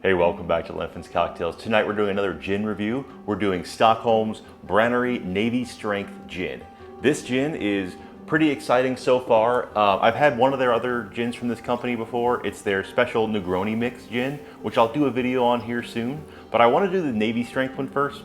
Hey, welcome back to Linfin's Cocktails. Tonight we're doing another gin review. We're doing Stockholm's Branneri Navy Strength Gin. This gin is pretty exciting so far. I've had one of their other gins from this company before. It's their special Negroni mix gin, which I'll do a video on here soon. But I want to do the Navy Strength one first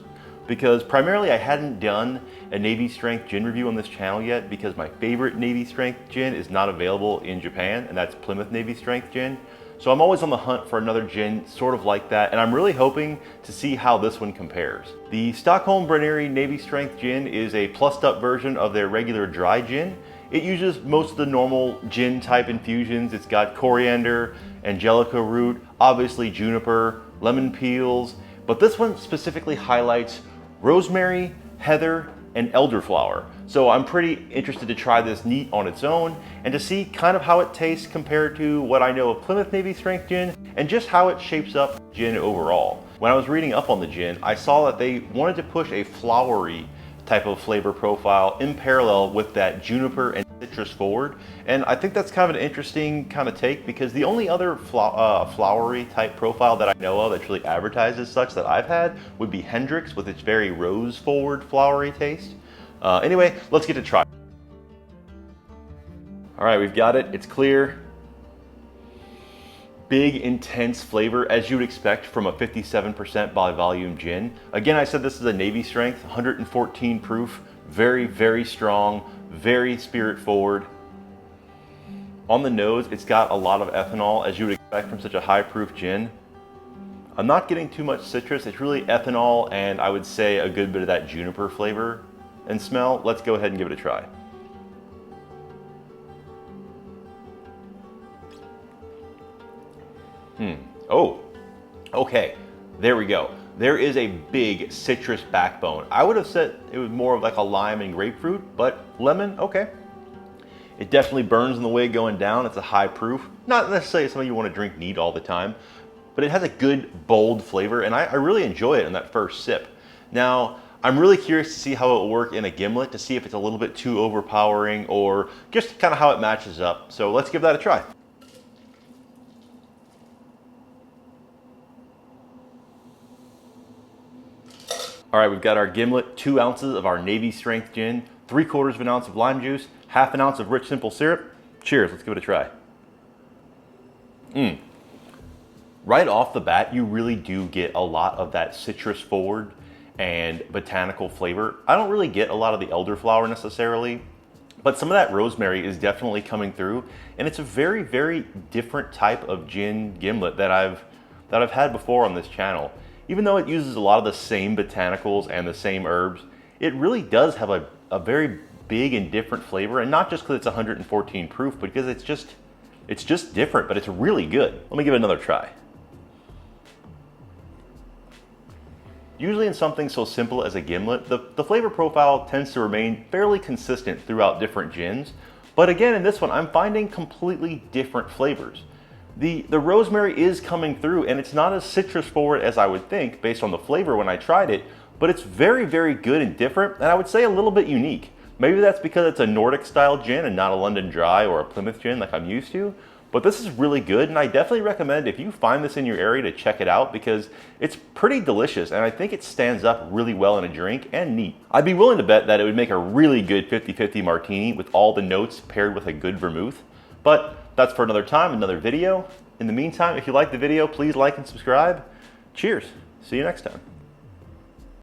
because primarily I hadn't done a Navy Strength gin review on this channel yet because my favorite Navy Strength gin is not available in Japan, and that's Plymouth Navy Strength gin. So I'm always on the hunt for another gin sort of like that, and I'm really hoping to see how this one compares. The Stockholm Branneri Navy Strength Gin is a plussed up version of their regular dry gin. It uses most of the normal gin type infusions. It's got coriander, angelica root, obviously juniper, lemon peels, but this one specifically highlights rosemary, heather, and elderflower. So I'm pretty interested to try this neat on its own and to see kind of how it tastes compared to what I know of Plymouth Navy Strength Gin and just how it shapes up gin overall. When I was reading up on the gin, I saw that they wanted to push a flowery type of flavor profile in parallel with that juniper and citrus forward. And I think that's kind of an interesting kind of take because the only other flowery type profile that I know of that's really advertised as such that I've had would be Hendrick's with its very rose forward flowery taste. Anyway, let's get to try. All right, we've got it. It's clear. Big, intense flavor, as you would expect from a 57% by volume gin. Again, I said this is a Navy Strength, 114 proof, very, very strong, very spirit forward. On the nose, it's got a lot of ethanol, as you would expect from such a high proof gin. I'm not getting too much citrus. It's really ethanol and I would say a good bit of that juniper flavor and smell. Let's go ahead and give it a try. Oh, okay, there we go. There is a big citrus backbone. I would have said it was more of like a lime and grapefruit, but lemon, okay. It definitely burns on the way going down. It's a high proof. Not necessarily something you want to drink neat all the time, but it has a good, bold flavor, and I really enjoy it in that first sip. Now, I'm really curious to see how it will work in a gimlet, to see if it's a little bit too overpowering or just kind of how it matches up. So let's give that a try. All right, we've got our gimlet, 2 ounces of our Navy Strength Gin, 3/4 of an ounce of lime juice, 1/2 an ounce of rich simple syrup. Cheers, let's give it a try. Right off the bat, you really do get a lot of that citrus forward and botanical flavor. I don't really get a lot of the elderflower necessarily, but some of that rosemary is definitely coming through, and it's a very, very different type of gin gimlet that I've had before on this channel. Even though it uses a lot of the same botanicals and the same herbs, it really does have a very big and different flavor, and not just because it's 114 proof, but because it's just different, but it's really good. Let me give it another try. Usually in something so simple as a gimlet, the flavor profile tends to remain fairly consistent throughout different gins, but again in this one I'm finding completely different flavors. The rosemary is coming through, and it's not as citrus forward as I would think based on the flavor when I tried it, but it's very, very good and different, and I would say a little bit unique. Maybe that's because it's a Nordic style gin and not a London Dry or a Plymouth gin like I'm used to, but this is really good, and I definitely recommend if you find this in your area to check it out because it's pretty delicious, and I think it stands up really well in a drink and neat. I'd be willing to bet that it would make a really good 50-50 martini with all the notes paired with a good vermouth, but that's for another time, another video. In the meantime, if you like the video, please like and subscribe. Cheers. See you next time.